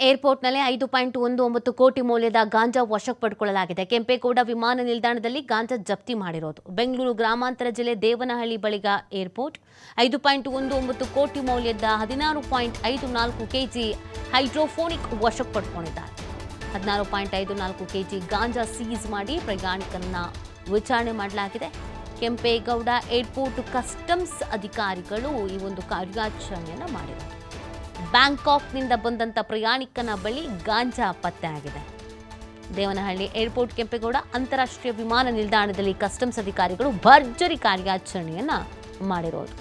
ಏರ್ಪೋರ್ಟ್ನಲ್ಲಿ 5.19 ಕೋಟಿ ಮೌಲ್ಯದ ಗಾಂಜಾ ವಶಕ್ಕೆ ಪಡೆದುಕೊಳ್ಳಲಾಗಿದೆ. ಕೆಂಪೇಗೌಡ ವಿಮಾನ ನಿಲ್ದಾಣದಲ್ಲಿ ಗಾಂಜಾ ಜಪ್ತಿ ಮಾಡಿರೋದು. ಬೆಂಗಳೂರು ಗ್ರಾಮಾಂತರ ಜಿಲ್ಲೆ ದೇವನಹಳ್ಳಿ ಬಳಿಗ ಏರ್ಪೋರ್ಟ್ 5.19 ಕೋಟಿ ಮೌಲ್ಯದ 16.54 ಕೆಜಿ ಹೈಡ್ರೋಫೋನಿಕ್ ವಶಕ್ಕೆ ಪಡೆದುಕೊಂಡಿದ್ದಾರೆ. 16.54 ಕೆಜಿ ಗಾಂಜಾ ಸೀಸ್ ಮಾಡಿ ಪ್ರಯಾಣಿಕರನ್ನ ವಿಚಾರಣೆ ಮಾಡಲಾಗಿದೆ. ಕೆಂಪೇಗೌಡ ಏರ್ಪೋರ್ಟ್ ಕಸ್ಟಮ್ಸ್ ಅಧಿಕಾರಿಗಳು ಈ ಒಂದು ಕಾರ್ಯಾಚರಣೆಯನ್ನು ಮಾಡಿದ್ದಾರೆ. ಬ್ಯಾಂಕಾಕ್ನಿಂದ ಬಂದಂಥ ಪ್ರಯಾಣಿಕನ ಬಳಿ ಗಾಂಜಾ ಪತ್ತೆಯಾಗಿದೆ. ದೇವನಹಳ್ಳಿ ಏರ್ಪೋರ್ಟ್ ಕೆಂಪೇಗೌಡ ಅಂತಾರಾಷ್ಟ್ರೀಯ ವಿಮಾನ ನಿಲ್ದಾಣದಲ್ಲಿ ಕಸ್ಟಮ್ಸ್ ಅಧಿಕಾರಿಗಳು ಭರ್ಜರಿ ಕಾರ್ಯಾಚರಣೆಯನ್ನ ಮಾಡಿರೋದು.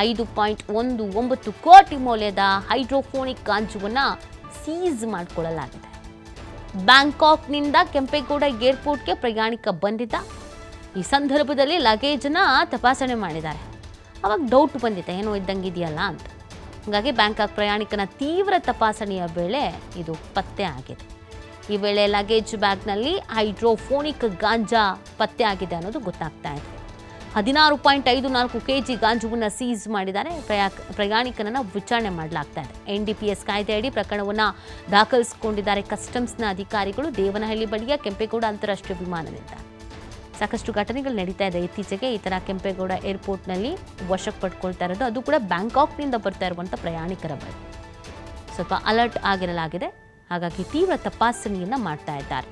5.19 ಕೋಟಿ ಮೌಲ್ಯದ ಹೈಡ್ರೋಫೋನಿಕ್ ಗಾಂಜಾವನ್ನ ಸೀಸ್ ಮಾಡಿಕೊಳ್ಳಲಾಗಿದೆ. ಬ್ಯಾಂಕಾಕ್ನಿಂದ ಕೆಂಪೇಗೌಡ ಏರ್ಪೋರ್ಟ್ಗೆ ಪ್ರಯಾಣಿಕ ಬಂದಿದ್ದ. ಈ ಸಂದರ್ಭದಲ್ಲಿ ಲಗೇಜನ್ನ ತಪಾಸಣೆ ಮಾಡಿದ್ದಾರೆ. ಅವಾಗ ಡೌಟ್ ಬಂದಿದೆ, ಏನೋ ಇದ್ದಂಗಿದೆಯಲ್ಲ ಅಂತ. ಹಾಗಾಗಿ ಬ್ಯಾಂಕಾಕ್ ಪ್ರಯಾಣಿಕನ ತೀವ್ರ ತಪಾಸಣೆಯ ವೇಳೆ ಇದು ಪತ್ತೆ ಆಗಿದೆ. ಈ ವೇಳೆ ಲಗೇಜ್ ಬ್ಯಾಗ್ನಲ್ಲಿ ಹೈಡ್ರೋಫೋನಿಕ್ ಗಾಂಜಾ ಪತ್ತೆ ಆಗಿದೆ ಅನ್ನೋದು ಗೊತ್ತಾಗ್ತಾ ಇದೆ. 16.54 ಕೆಜಿ ಗಾಂಜಾವನ್ನು ಸೀಸ್ ಮಾಡಿದ್ದಾರೆ. ಪ್ರಯಾಣಿಕನನ್ನು ವಿಚಾರಣೆ ಮಾಡಲಾಗ್ತಾ ಇದೆ. NDPS ಕಾಯ್ದೆಯಡಿ ಪ್ರಕರಣವನ್ನು ದಾಖಲಿಸಿಕೊಂಡಿದ್ದಾರೆ ಕಸ್ಟಮ್ಸ್ನ ಅಧಿಕಾರಿಗಳು. ದೇವನಹಳ್ಳಿ ಬಳಿಯ ಕೆಂಪೇಗೌಡ ಅಂತಾರಾಷ್ಟ್ರೀಯ ವಿಮಾನ ನಿಲ್ದಾಣ. ಸಾಕಷ್ಟು ಘಟನೆಗಳು ನಡೀತಾ ಇದೆ ಇತ್ತೀಚೆಗೆ. ಈ ಥರ ಕೆಂಪೇಗೌಡ ಏರ್ಪೋರ್ಟ್ನಲ್ಲಿ ವಶಕ್ಕೆ ಪಡ್ಕೊಳ್ತಾ ಇರೋದು, ಅದು ಕೂಡ ಬ್ಯಾಂಕಾಕ್ನಿಂದ ಬರ್ತಾ ಇರುವಂಥ ಪ್ರಯಾಣಿಕರ ಬಳಿ. ಸ್ವಲ್ಪ ಅಲರ್ಟ್ ಆಗಿರಲಾಗಿದೆ. ಹಾಗಾಗಿ ತೀವ್ರ ತಪಾಸಣೆಯನ್ನು ಮಾಡ್ತಾ ಇದ್ದಾರೆ.